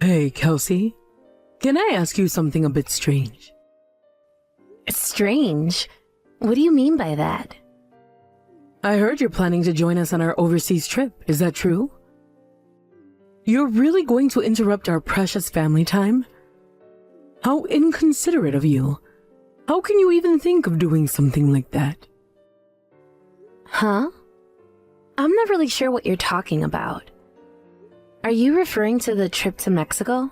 Hey, Kelsey. Can I ask you something a bit strange? Strange? What do you mean by that? I heard you're planning to join us on our overseas trip. Is that true? You're really going to interrupt our precious family time? How inconsiderate of you. How can you even think of doing something like that? Huh? I'm not really sure what you're talking about. Are you referring to the trip to Mexico?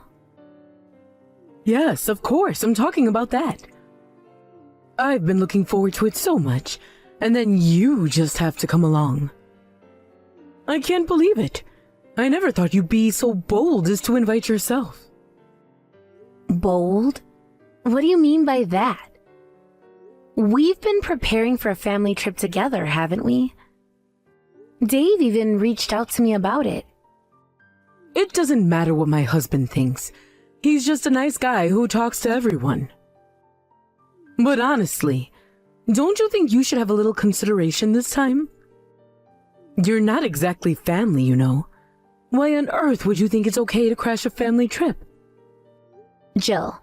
Yes, of course, I'm talking about that. I've been looking forward to it so much, and then you just have to come along. I can't believe it. I never thought you'd be so bold as to invite yourself. Bold? What do you mean by that? We've been preparing for a family trip together, haven't we? Dave even reached out to me about it. It doesn't matter what my husband thinks. He's just a nice guy who talks to everyone. But honestly, don't you think you should have a little consideration this time? You're not exactly family, you know. Why on earth would you think it's okay to crash a family trip? Jill,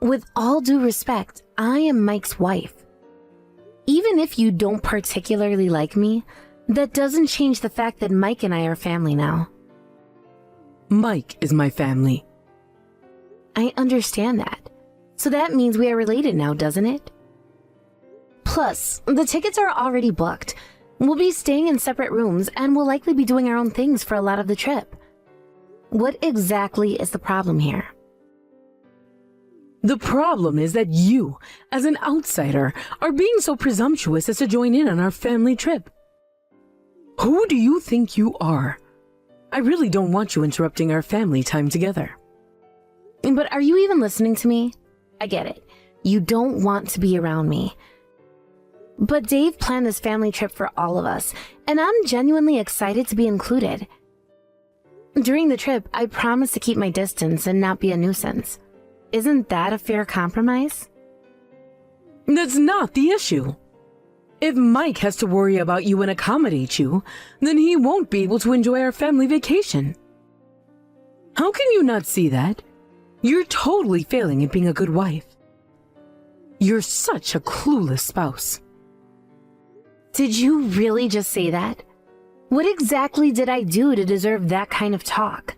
with all due respect, I am Mike's wife. Even if you don't particularly like me, that doesn't change the fact that Mike and I are family now. Mike is my family. I understand that. So that means we are related now, doesn't it? Plus, the tickets are already booked. We'll be staying in separate rooms and we'll likely be doing our own things for a lot of the trip. What exactly is the problem here? The problem is that you, as an outsider, are being so presumptuous as to join in on our family trip. Who do you think you are? I really don't want you interrupting our family time together. But are you even listening to me? I get it. You don't want to be around me. But Dave planned this family trip for all of us, and I'm genuinely excited to be included. During the trip, I promised to keep my distance and not be a nuisance. Isn't that a fair compromise? That's not the issue. If Mike has to worry about you and accommodate you, then he won't be able to enjoy our family vacation. How can you not see that? You're totally failing at being a good wife. You're such a clueless spouse. Did you really just say that? What exactly did I do to deserve that kind of talk?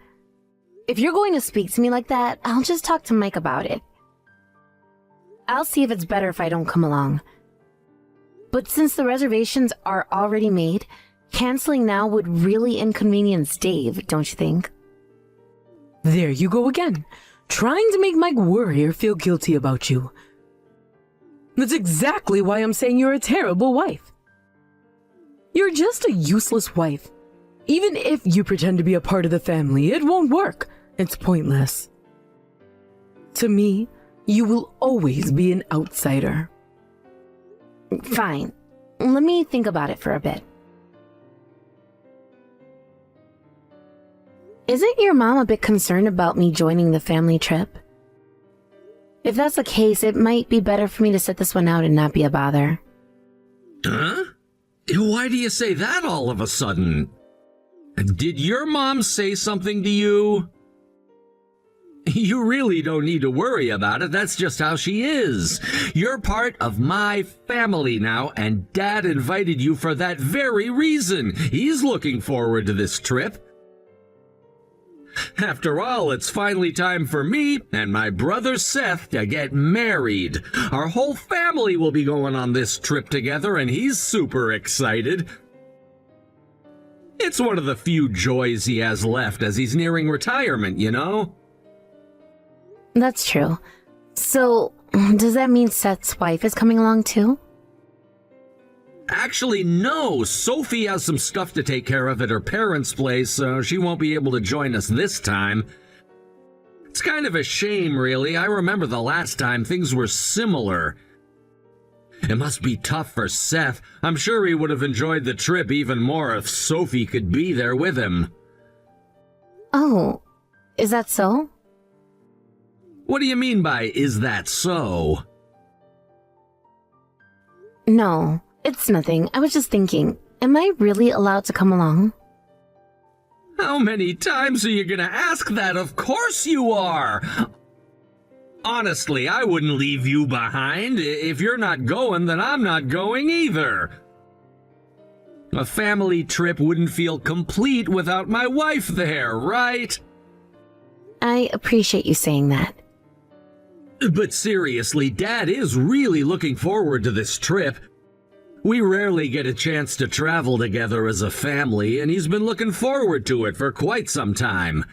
If you're going to speak to me like that, I'll just talk to Mike about it. I'll see if it's better if I don't come along. But since the reservations are already made, canceling now would really inconvenience Dave, don't you think? There you go again, trying to make Mike worry or feel guilty about you. That's exactly why I'm saying you're a terrible wife. You're just a useless wife. Even if you pretend to be a part of the family, it won't work. It's pointless. To me, you will always be an outsider. Fine. Let me think about it for a bit. Isn't your mom a bit concerned about me joining the family trip? If that's the case, it might be better for me to sit this one out and not be a bother. Huh? Why do you say that all of a sudden? Did your mom say something to you? You really don't need to worry about it. That's just how she is. You're part of my family now, and Dad invited you for that very reason. He's looking forward to this trip. After all, it's finally time for me and my brother Seth to get married. Our whole family will be going on this trip together, and he's super excited. It's one of the few joys he has left as he's nearing retirement, you know? That's true. So, does that mean Seth's wife is coming along too? Actually, no. Sophie has some stuff to take care of at her parents' place, so she won't be able to join us this time. It's kind of a shame, really. I remember the last time things were similar. It must be tough for Seth. I'm sure he would have enjoyed the trip even more if Sophie could be there with him. Oh, is that so? What do you mean by, is that so? No, it's nothing. I was just thinking, am I really allowed to come along? How many times are you gonna ask that? Of course you are! Honestly, I wouldn't leave you behind. If you're not going, then I'm not going either. A family trip wouldn't feel complete without my wife there, right? I appreciate you saying that. But seriously, Dad is really looking forward to this trip. We rarely get a chance to travel together as a family, and he's been looking forward to it for quite some time.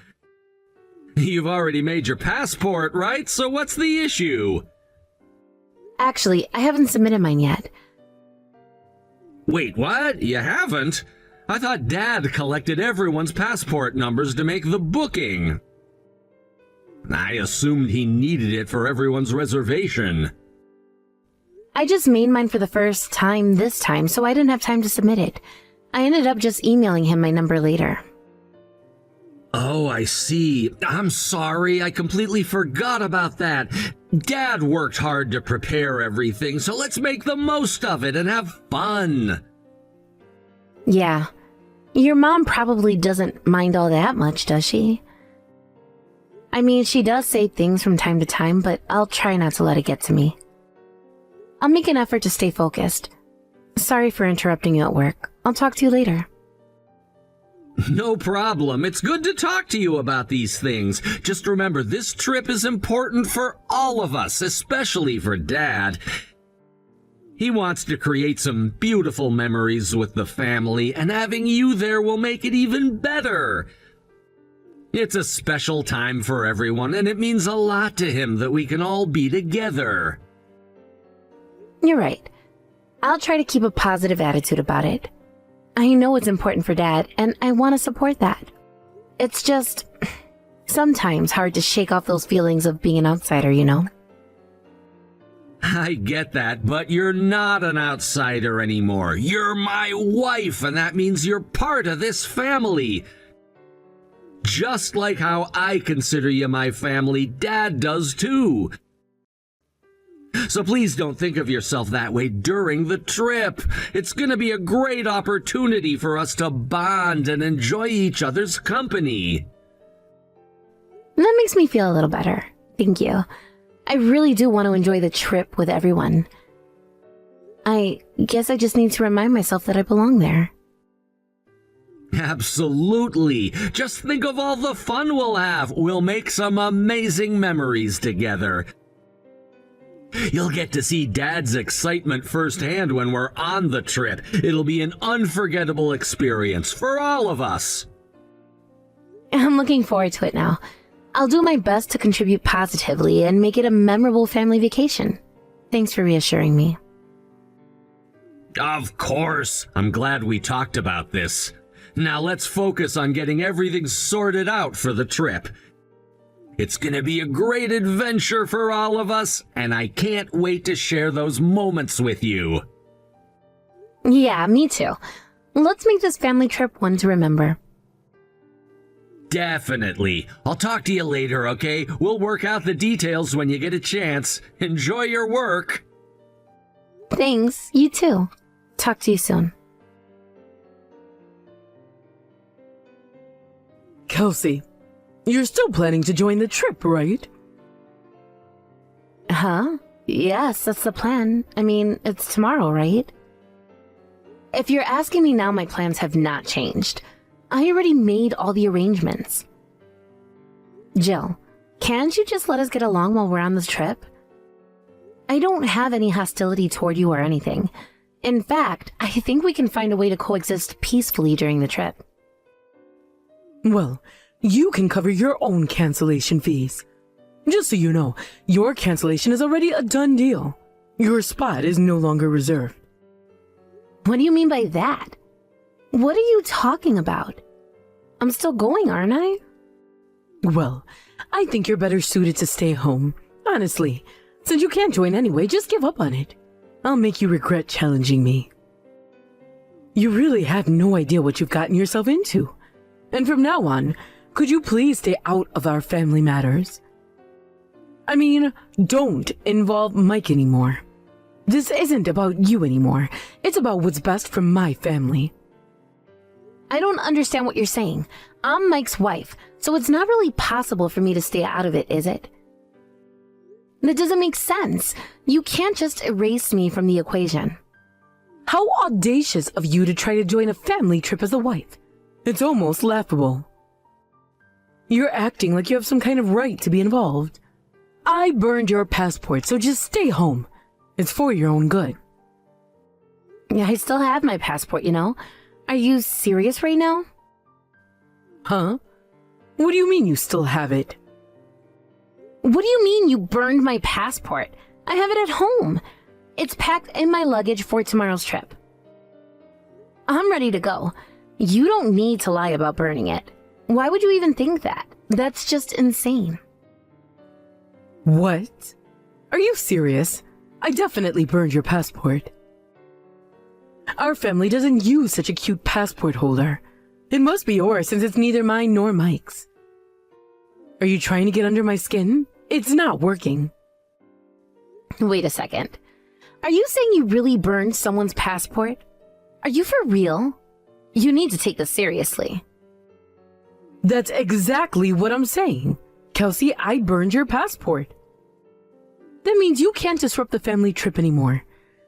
You've already made your passport, right? So what's the issue? Actually, I haven't submitted mine yet. Wait, what? You haven't? I thought Dad collected everyone's passport numbers to make the booking. I assumed he needed it for everyone's reservation. I just made mine for the first time this time, so I didn't have time to submit it. I ended up just emailing him my number later. Oh, I see. I'm sorry, I completely forgot about that. Dad worked hard to prepare everything, so let's make the most of it and have fun. Yeah. Your mom probably doesn't mind all that much, does she? I mean, she does say things from time to time, but I'll try not to let it get to me. I'll make an effort to stay focused. Sorry for interrupting you at work. I'll talk to you later. No problem. It's good to talk to you about these things. Just remember, this trip is important for all of us, especially for Dad. He wants to create some beautiful memories with the family, and having you there will make it even better. It's a special time for everyone, and it means a lot to him that we can all be together. You're right. I'll try to keep a positive attitude about it. I know it's important for Dad, and I want to support that. It's just sometimes hard to shake off those feelings of being an outsider, you know? I get that, but you're not an outsider anymore. You're my wife, and that means you're part of this family. Just like how I consider you my family, Dad does too. So please don't think of yourself that way during the trip. It's going to be a great opportunity for us to bond and enjoy each other's company. That makes me feel a little better. Thank you. I really do want to enjoy the trip with everyone. I guess I just need to remind myself that I belong there. Absolutely. Just think of all the fun we'll have. We'll make some amazing memories together. You'll get to see Dad's excitement firsthand when we're on the trip. It'll be an unforgettable experience for all of us. I'm looking forward to it now. I'll do my best to contribute positively and make it a memorable family vacation. Thanks for reassuring me. Of course. I'm glad we talked about this. Now let's focus on getting everything sorted out for the trip. It's gonna be a great adventure for all of us, and I can't wait to share those moments with you. Yeah, me too. Let's make this family trip one to remember. Definitely. I'll talk to you later, okay? We'll work out the details when you get a chance. Enjoy your work. Thanks, you too. Talk to you soon. Kelsey, you're still planning to join the trip, right? Huh? Yes, that's the plan. I mean, it's tomorrow, right? If you're asking me now, my plans have not changed. I already made all the arrangements. Jill, can't you just let us get along while we're on this trip? I don't have any hostility toward you or anything. In fact, I think we can find a way to coexist peacefully during the trip. Well, you can cover your own cancellation fees. Just so you know, your cancellation is already a done deal. Your spot is no longer reserved. What do you mean by that? What are you talking about? I'm still going, aren't I? Well, I think you're better suited to stay home. Honestly, since you can't join anyway, just give up on it. I'll make you regret challenging me. You really have no idea what you've gotten yourself into. And from now on, could you please stay out of our family matters? I mean, don't involve Mike anymore. This isn't about you anymore. It's about what's best for my family. I don't understand what you're saying. I'm Mike's wife, so it's not really possible for me to stay out of it, is it? That doesn't make sense. You can't just erase me from the equation. How audacious of you to try to join a family trip as a wife. It's almost laughable. You're acting like you have some kind of right to be involved. I burned your passport, so just stay home. It's for your own good. Yeah, I still have my passport, you know. Are you serious right now? Huh? What do you mean you still have it? What do you mean you burned my passport? I have it at home. It's packed in my luggage for tomorrow's trip. I'm ready to go. You don't need to lie about burning it. Why would you even think that? That's just insane. What? Are you serious? I definitely burned your passport. Our family doesn't use such a cute passport holder. It must be yours since it's neither mine nor Mike's. Are you trying to get under my skin? It's not working. Wait a second. Are you saying you really burned someone's passport? Are you for real? You need to take this seriously. That's exactly what I'm saying. Kelsey, I burned your passport. That means you can't disrupt the family trip anymore.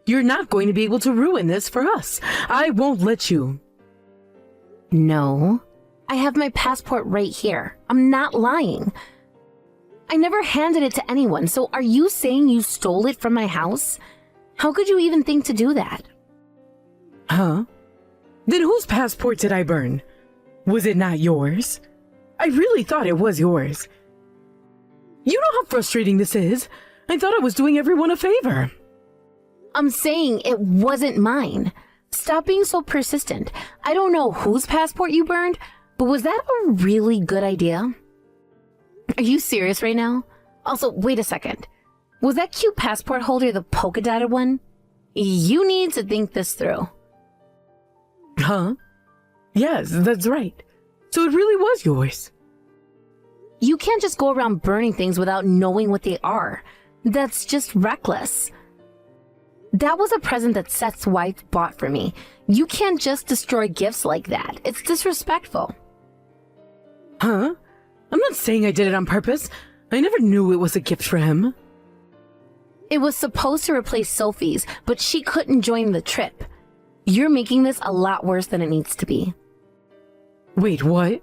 You're not going to be able to ruin this for us. I won't let you. No. I have my passport right here. I'm not lying. I never handed it to anyone, so are you saying you stole it from my house? How could you even think to do that? Huh? Then whose passport did I burn? Was it not yours? I really thought it was yours. You know how frustrating this is. I thought I was doing everyone a favor. I'm saying it wasn't mine. Stop being so persistent. I don't know whose passport you burned, but was that a really good idea? Are you serious right now? Also, wait a second. Was that cute passport holder the polka dotted one? You need to think this through. Huh? Yes, that's right. So it really was yours. You can't just go around burning things without knowing what they are. That's just reckless. That was a present that Seth's wife bought for me. You can't just destroy gifts like that. It's disrespectful. Huh? I'm not saying I did it on purpose. I never knew it was a gift for him. It was supposed to replace Sophie's, but she couldn't join the trip. You're making this a lot worse than it needs to be. Wait, what?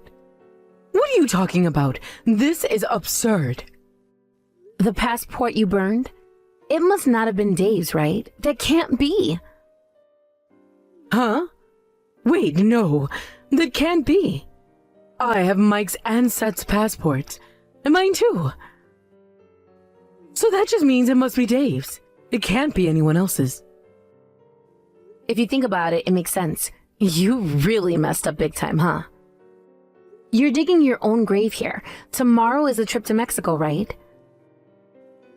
What are you talking about? This is absurd. The passport you burned? It must not have been Dave's, right? That can't be. Huh? Wait, no. That can't be. I have Mike's and Seth's passports. And mine too. So that just means it must be Dave's. It can't be anyone else's. If you think about it, it makes sense. You really messed up big time, huh? You're digging your own grave here. Tomorrow is a trip to Mexico, right?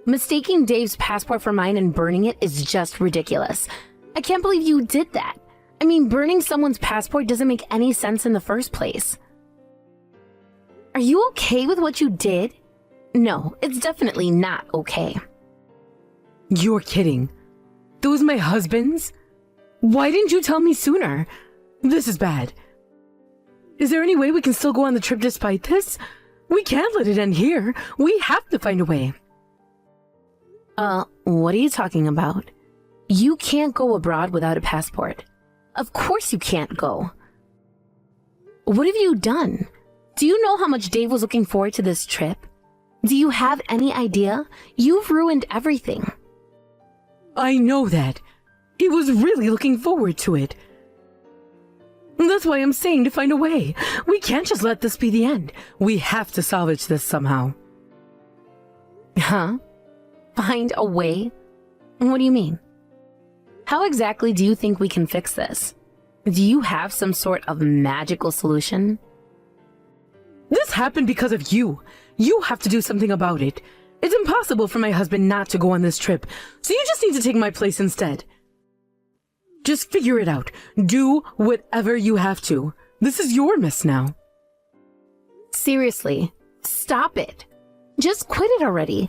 Mistaking Dave's passport for mine and burning it is just ridiculous. I can't believe you did that. I mean, burning someone's passport doesn't make any sense in the first place. Are you okay with what you did? No, it's definitely not okay. You're kidding. Those my husband's? Why didn't you tell me sooner? This is bad. Is there any way we can still go on the trip despite this? We can't let it end here. We have to find a way. What are you talking about? You can't go abroad without a passport. Of course you can't go. What have you done? Do you know how much Dave was looking forward to this trip? Do you have any idea? You've ruined everything. I know that. He was really looking forward to it. That's why I'm saying to find a way. We can't just let this be the end. We have to salvage this somehow. Huh? Find a way? What do you mean? How exactly do you think we can fix this? Do you have some sort of magical solution? This happened because of you. You have to do something about it. It's impossible for my husband not to go on this trip, so you just need to take my place instead. Just figure it out. Do whatever you have to. This is your mess now. Seriously, stop it. Just quit it already.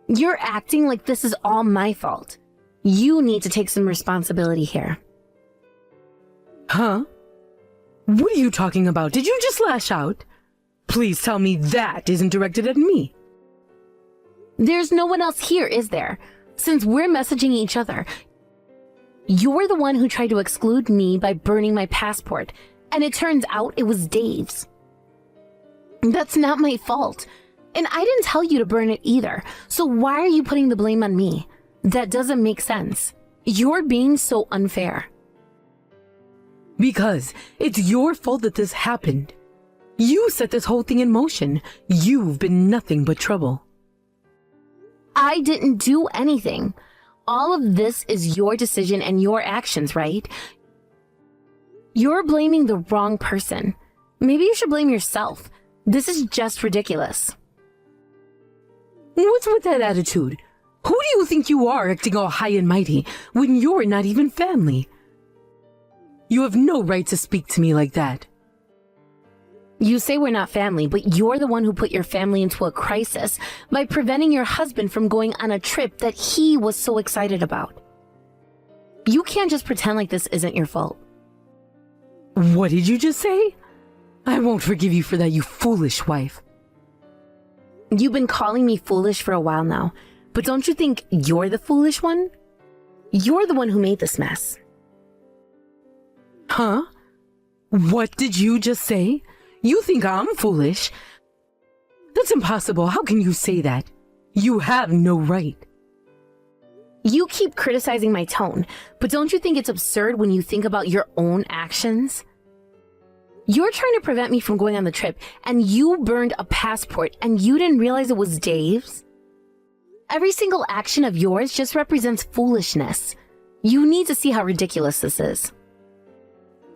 You're acting like this is all my fault. You need to take some responsibility here. Huh? What are you talking about? Did you just lash out? Please tell me that isn't directed at me. There's no one else here, is there? Since we're messaging each other. You're the one who tried to exclude me by burning my passport, and it turns out it was Dave's. That's not my fault. And I didn't tell you to burn it either. So why are you putting the blame on me? That doesn't make sense. You're being so unfair. Because it's your fault that this happened. You set this whole thing in motion. You've been nothing but trouble. I didn't do anything. All of this is your decision and your actions, right? You're blaming the wrong person. Maybe you should blame yourself. This is just ridiculous. What's with that attitude? Who do you think you are, acting all high and mighty when you're not even family? You have no right to speak to me like that. You say we're not family, but you're the one who put your family into a crisis by preventing your husband from going on a trip that he was so excited about. You can't just pretend like this isn't your fault. What did you just say? I won't forgive you for that, you foolish wife. You've been calling me foolish for a while now, but don't you think you're the foolish one? You're the one who made this mess. Huh? What did you just say? You think I'm foolish? That's impossible. How can you say that? You have no right. You keep criticizing my tone, but don't you think it's absurd when you think about your own actions? You're trying to prevent me from going on the trip, and you burned a passport, and you didn't realize it was Dave's? Every single action of yours just represents foolishness. You need to see how ridiculous this is.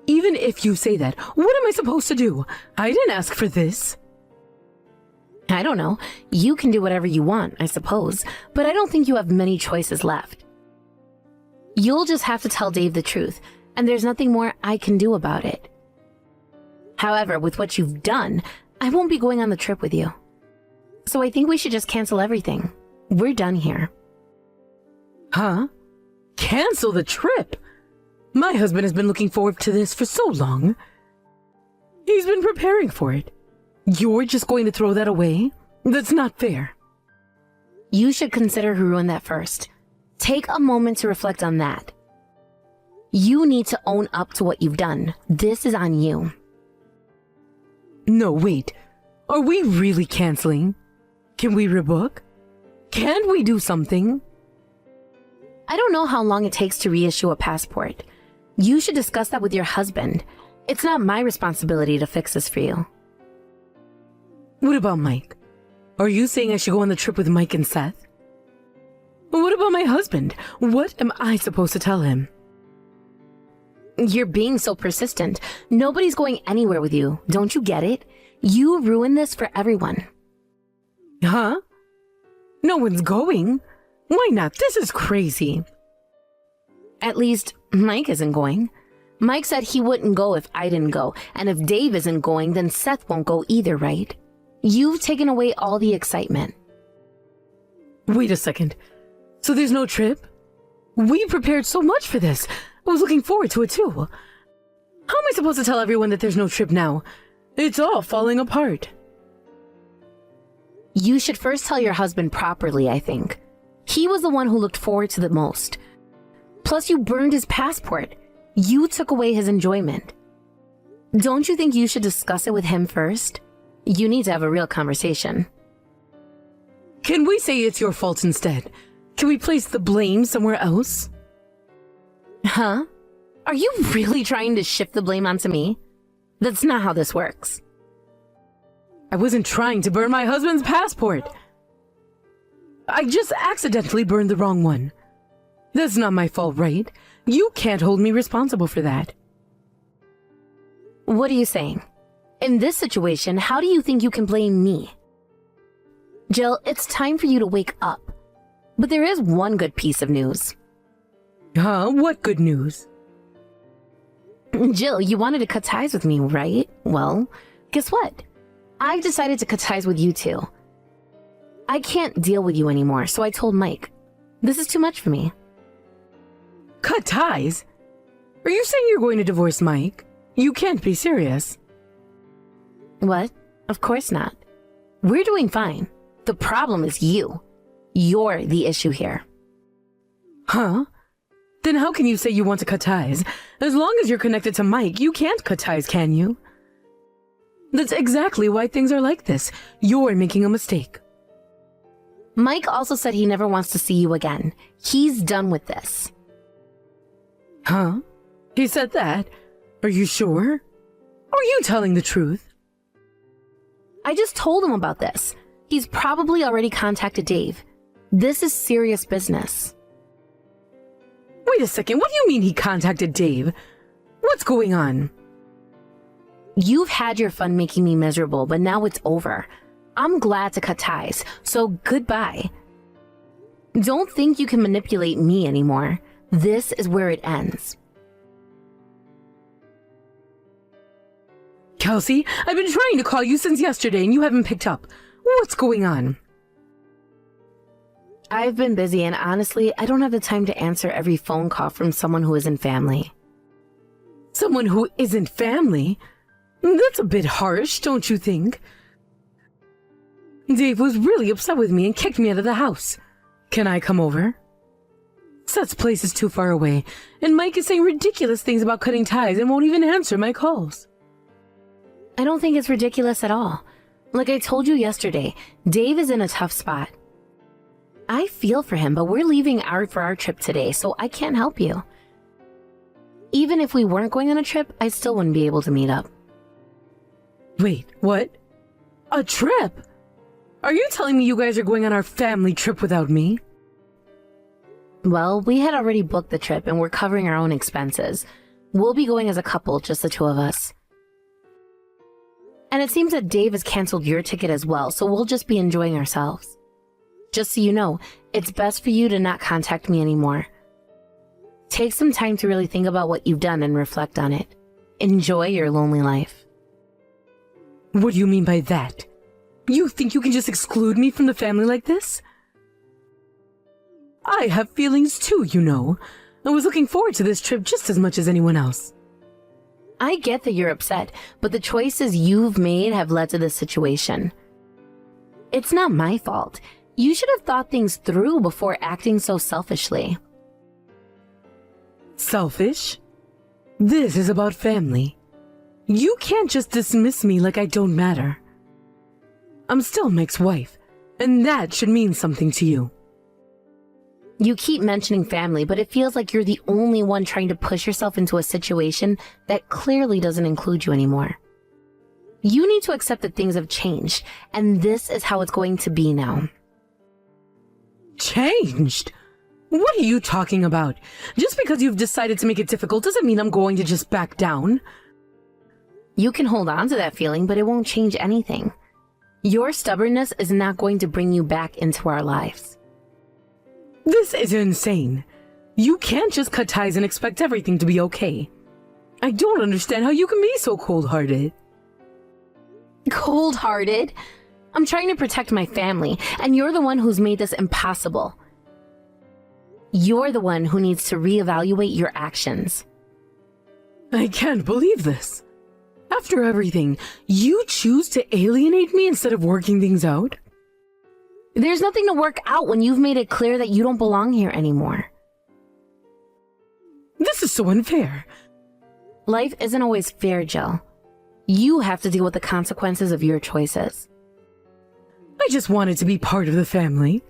Even if you say that, what am I supposed to do? I didn't ask for this. I don't know. You can do whatever you want, I suppose, but I don't think you have many choices left. You'll just have to tell Dave the truth, and there's nothing more I can do about it. However, with what you've done, I won't be going on the trip with you. So I think we should just cancel everything. We're done here. Huh? Cancel the trip? My husband has been looking forward to this for so long. He's been preparing for it. You're just going to throw that away? That's not fair. You should consider who ruined that first. Take a moment to reflect on that. You need to own up to what you've done. This is on you. No, wait. Are we really canceling? Can we rebook? Can't we do something? I don't know how long it takes to reissue a passport. You should discuss that with your husband. It's not my responsibility to fix this for you. What about Mike? Are you saying I should go on the trip with Mike and Seth? What about my husband? What am I supposed to tell him? You're being so persistent. Nobody's going anywhere with you. Don't you get it? You ruined this for everyone. Huh? No one's going? Why not? This is crazy. At least, Mike isn't going. Mike said he wouldn't go if I didn't go, and if Dave isn't going, then Seth won't go either, right? You've taken away all the excitement. Wait a second. So there's no trip? We prepared so much for this. I was looking forward to it too. How am I supposed to tell everyone that there's no trip now? It's all falling apart. You should first tell your husband properly, I think. He was the one who looked forward to the most. Plus, you burned his passport. You took away his enjoyment. Don't you think you should discuss it with him first? You need to have a real conversation. Can we say it's your fault instead? Can we place the blame somewhere else? Huh? Are you really trying to shift the blame onto me? That's not how this works. I wasn't trying to burn my husband's passport. I just accidentally burned the wrong one. That's not my fault, right? You can't hold me responsible for that. What are you saying? In this situation, how do you think you can blame me? Jill, it's time for you to wake up. But there is one good piece of news. Huh? What good news? Jill, you wanted to cut ties with me, right? Well, guess what? I've decided to cut ties with you too. I can't deal with you anymore, so I told Mike. This is too much for me. Cut ties? Are you saying you're going to divorce Mike? You can't be serious. What? Of course not. We're doing fine. The problem is you. You're the issue here. Huh? Then how can you say you want to cut ties? As long as you're connected to Mike, you can't cut ties, can you? That's exactly why things are like this. You're making a mistake. Mike also said he never wants to see you again. He's done with this. Huh? He said that? Are you sure? Are you telling the truth? I just told him about this. He's probably already contacted Dave. This is serious business. Wait a second, what do you mean he contacted Dave? What's going on? You've had your fun making me miserable, but now it's over. I'm glad to cut ties, so goodbye. Don't think you can manipulate me anymore. This is where it ends. Kelsey, I've been trying to call you since yesterday and you haven't picked up. What's going on? I've been busy and honestly, I don't have the time to answer every phone call from someone who isn't family. Someone who isn't family? That's a bit harsh, don't you think? Dave was really upset with me and kicked me out of the house. Can I come over? Seth's place is too far away, and Mike is saying ridiculous things about cutting ties and won't even answer my calls. I don't think it's ridiculous at all. Like I told you yesterday, Dave is in a tough spot. I feel for him, but we're leaving for our trip today, so I can't help you. Even if we weren't going on a trip, I still wouldn't be able to meet up. Wait, what? A trip? Are you telling me you guys are going on our family trip without me? Well, we had already booked the trip and we're covering our own expenses. We'll be going as a couple, just the two of us. And it seems that Dave has canceled your ticket as well, so we'll just be enjoying ourselves. Just so you know, it's best for you to not contact me anymore. Take some time to really think about what you've done and reflect on it. Enjoy your lonely life. What do you mean by that? You think you can just exclude me from the family like this? I have feelings too, you know. I was looking forward to this trip just as much as anyone else. I get that you're upset, but the choices you've made have led to this situation. It's not my fault. You should have thought things through before acting so selfishly. Selfish? This is about family. You can't just dismiss me like I don't matter. I'm still Mike's wife, and that should mean something to you. You keep mentioning family, but it feels like you're the only one trying to push yourself into a situation that clearly doesn't include you anymore. You need to accept that things have changed, and this is how it's going to be now. Changed? What are you talking about? Just because you've decided to make it difficult doesn't mean I'm going to just back down. You can hold on to that feeling, but it won't change anything. Your stubbornness is not going to bring you back into our lives. This is insane. You can't just cut ties and expect everything to be okay. I don't understand how you can be so cold-hearted. Cold-hearted? I'm trying to protect my family, and you're the one who's made this impossible. You're the one who needs to reevaluate your actions. I can't believe this. After everything, you choose to alienate me instead of working things out? There's nothing to work out when you've made it clear that you don't belong here anymore. This is so unfair. Life isn't always fair, Jill. You have to deal with the consequences of your choices. I just wanted to be part of the family.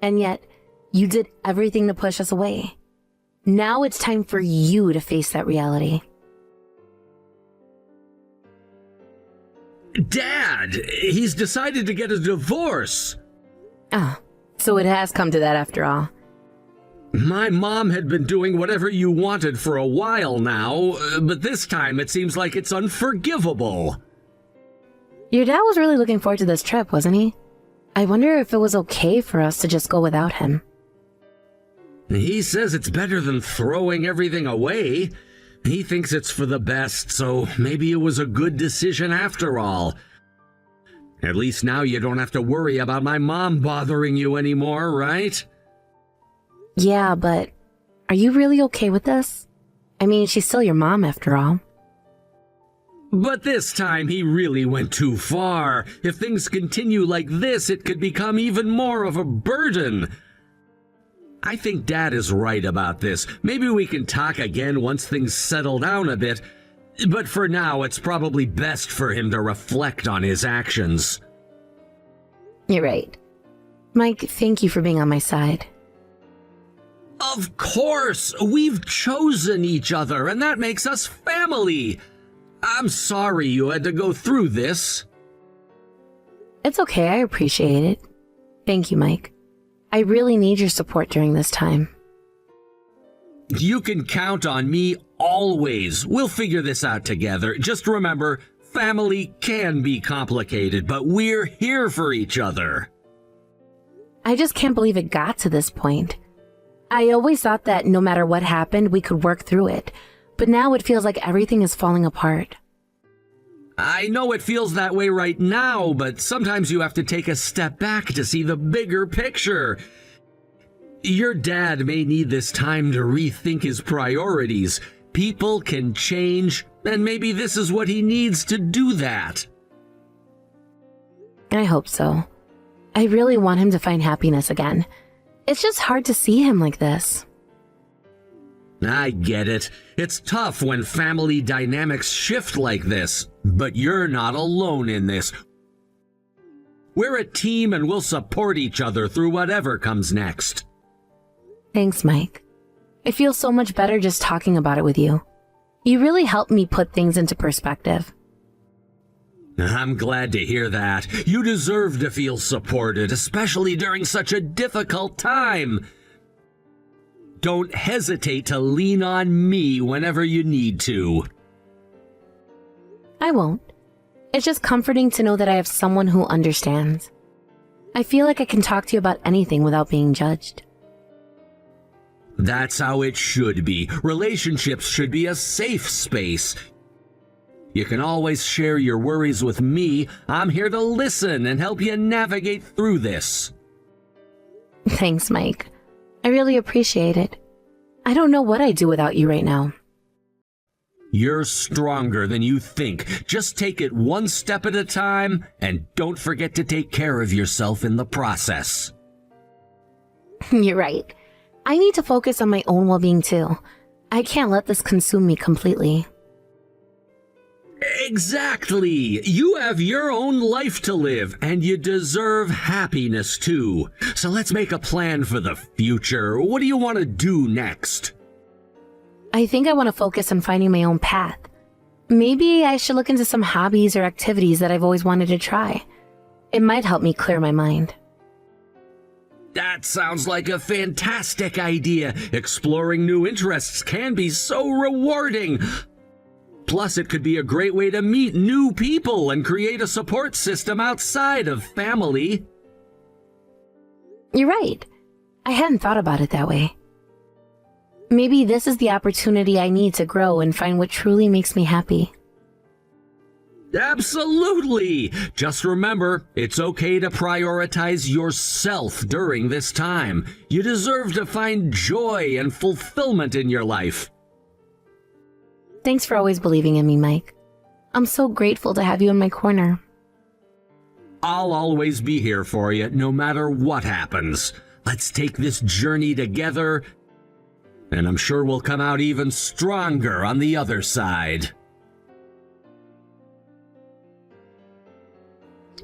And yet, you did everything to push us away. Now it's time for you to face that reality. Dad, he's decided to get a divorce. Ah, so it has come to that after all. My mom had been doing whatever you wanted for a while now, but this time it seems like it's unforgivable. Your dad was really looking forward to this trip, wasn't he? I wonder if it was okay for us to just go without him. He says it's better than throwing everything away. He thinks it's for the best, so maybe it was a good decision after all. At least now you don't have to worry about my mom bothering you anymore, right? Yeah, but are you really okay with this? I mean, she's still your mom after all. But this time he really went too far. If things continue like this, it could become even more of a burden. I think Dad is right about this. Maybe we can talk again once things settle down a bit. But for now, it's probably best for him to reflect on his actions. You're right. Mike, thank you for being on my side. Of course! We've chosen each other, and that makes us family! I'm sorry you had to go through this. It's okay, I appreciate it. Thank you, Mike. I really need your support during this time. You can count on me always. We'll figure this out together. Just remember, family can be complicated, but we're here for each other. I just can't believe it got to this point. I always thought that no matter what happened, we could work through it, but now it feels like everything is falling apart. I know it feels that way right now, but sometimes you have to take a step back to see the bigger picture. Your dad may need this time to rethink his priorities. People can change, and maybe this is what he needs to do that. I hope so. I really want him to find happiness again. It's just hard to see him like this. I get it. It's tough when family dynamics shift like this, but you're not alone in this. We're a team and we'll support each other through whatever comes next. Thanks, Mike. I feel so much better just talking about it with you. You really helped me put things into perspective. I'm glad to hear that. You deserve to feel supported, especially during such a difficult time. Don't hesitate to lean on me whenever you need to. I won't. It's just comforting to know that I have someone who understands. I feel like I can talk to you about anything without being judged. That's how it should be. Relationships should be a safe space. You can always share your worries with me. I'm here to listen and help you navigate through this. Thanks, Mike. I really appreciate it. I don't know what I'd do without you right now. You're stronger than you think. Just take it one step at a time, and don't forget to take care of yourself in the process. You're right. I need to focus on my own well-being too. I can't let this consume me completely. Exactly! You have your own life to live, and you deserve happiness too. So let's make a plan for the future. What do you want to do next? I think I want to focus on finding my own path. Maybe I should look into some hobbies or activities that I've always wanted to try. It might help me clear my mind. That sounds like a fantastic idea. Exploring new interests can be so rewarding. Plus, it could be a great way to meet new people and create a support system outside of family. You're right. I hadn't thought about it that way. Maybe this is the opportunity I need to grow and find what truly makes me happy. Absolutely! Just remember, it's okay to prioritize yourself during this time. You deserve to find joy and fulfillment in your life. Thanks for always believing in me, Mike. I'm so grateful to have you in my corner. I'll always be here for you, no matter what happens. Let's take this journey together, and I'm sure we'll come out even stronger on the other side.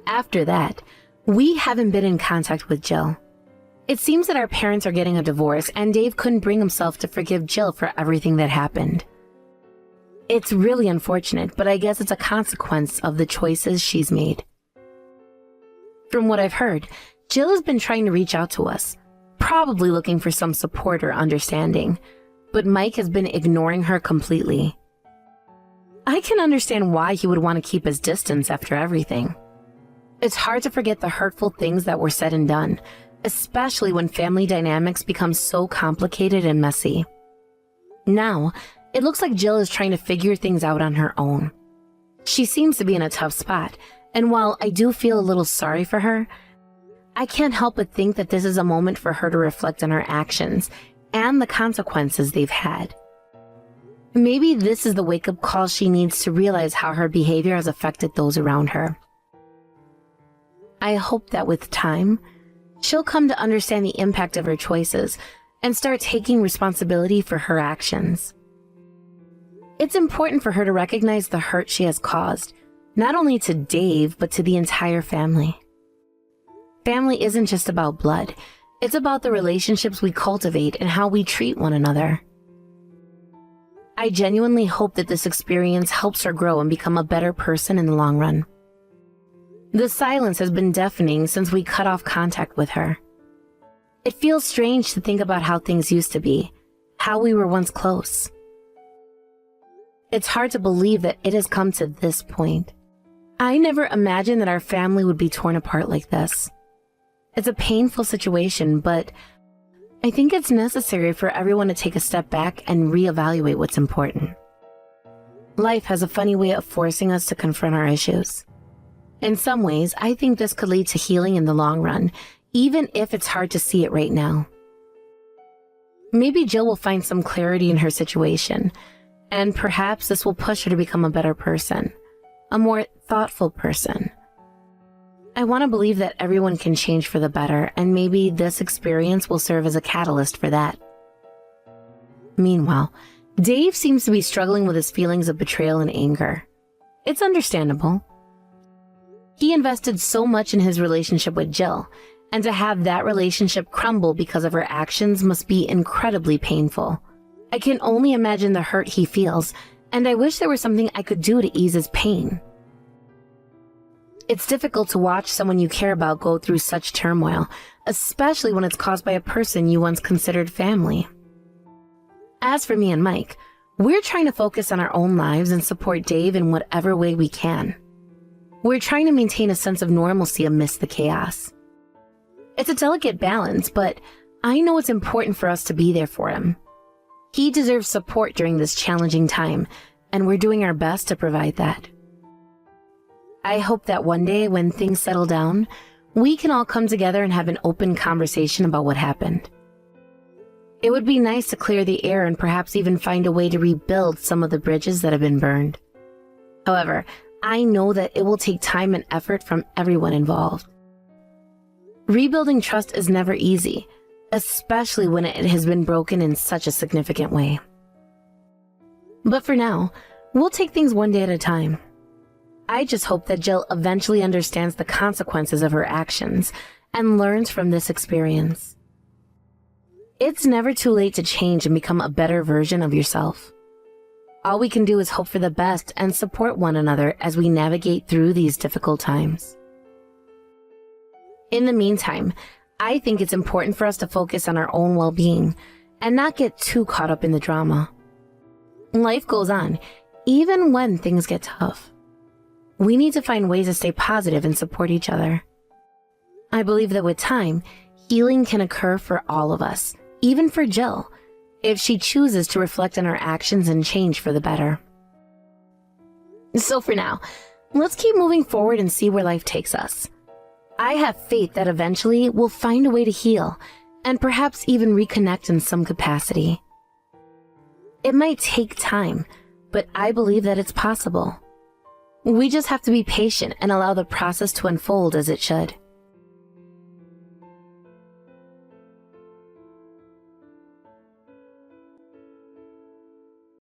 After that, we haven't been in contact with Jill. It seems that our parents are getting a divorce, and Dave couldn't bring himself to forgive Jill for everything that happened. It's really unfortunate, but I guess it's a consequence of the choices she's made. From what I've heard, Jill has been trying to reach out to us, probably looking for some support or understanding, but Mike has been ignoring her completely. I can understand why he would want to keep his distance after everything. It's hard to forget the hurtful things that were said and done, especially when family dynamics become so complicated and messy. Now, it looks like Jill is trying to figure things out on her own. She seems to be in a tough spot, and while I do feel a little sorry for her, I can't help but think that this is a moment for her to reflect on her actions and the consequences they've had. Maybe this is the wake-up call she needs to realize how her behavior has affected those around her. I hope that with time, she'll come to understand the impact of her choices and start taking responsibility for her actions. It's important for her to recognize the hurt she has caused, not only to Dave, but to the entire family. Family isn't just about blood. It's about the relationships we cultivate and how we treat one another. I genuinely hope that this experience helps her grow and become a better person in the long run. The silence has been deafening since we cut off contact with her. It feels strange to think about how things used to be, how we were once close. It's hard to believe that it has come to this point. I never imagined that our family would be torn apart like this. It's a painful situation, but I think it's necessary for everyone to take a step back and reevaluate what's important. Life has a funny way of forcing us to confront our issues. In some ways, I think this could lead to healing in the long run, even if it's hard to see it right now. Maybe Jill will find some clarity in her situation, and perhaps this will push her to become a better person, a more thoughtful person. I want to believe that everyone can change for the better, and maybe this experience will serve as a catalyst for that. Meanwhile, Dave seems to be struggling with his feelings of betrayal and anger. It's understandable. He invested so much in his relationship with Jill, and to have that relationship crumble because of her actions must be incredibly painful. I can only imagine the hurt he feels, and I wish there was something I could do to ease his pain. It's difficult to watch someone you care about go through such turmoil, especially when it's caused by a person you once considered family. As for me and Mike, we're trying to focus on our own lives and support Dave in whatever way we can. We're trying to maintain a sense of normalcy amidst the chaos. It's a delicate balance, but I know it's important for us to be there for him. He deserves support during this challenging time, and we're doing our best to provide that. I hope that one day when things settle down, we can all come together and have an open conversation about what happened. It would be nice to clear the air and perhaps even find a way to rebuild some of the bridges that have been burned. However, I know that it will take time and effort from everyone involved. Rebuilding trust is never easy, especially when it has been broken in such a significant way. But for now, we'll take things one day at a time. I just hope that Jill eventually understands the consequences of her actions and learns from this experience. It's never too late to change and become a better version of yourself. All we can do is hope for the best and support one another as we navigate through these difficult times. In the meantime, I think it's important for us to focus on our own well-being and not get too caught up in the drama. Life goes on, even when things get tough. We need to find ways to stay positive and support each other. I believe that with time, healing can occur for all of us, even for Jill, if she chooses to reflect on her actions and change for the better. So for now, let's keep moving forward and see where life takes us. I have faith that eventually we'll find a way to heal and perhaps even reconnect in some capacity. It might take time, but I believe that it's possible. We just have to be patient and allow the process to unfold as it should.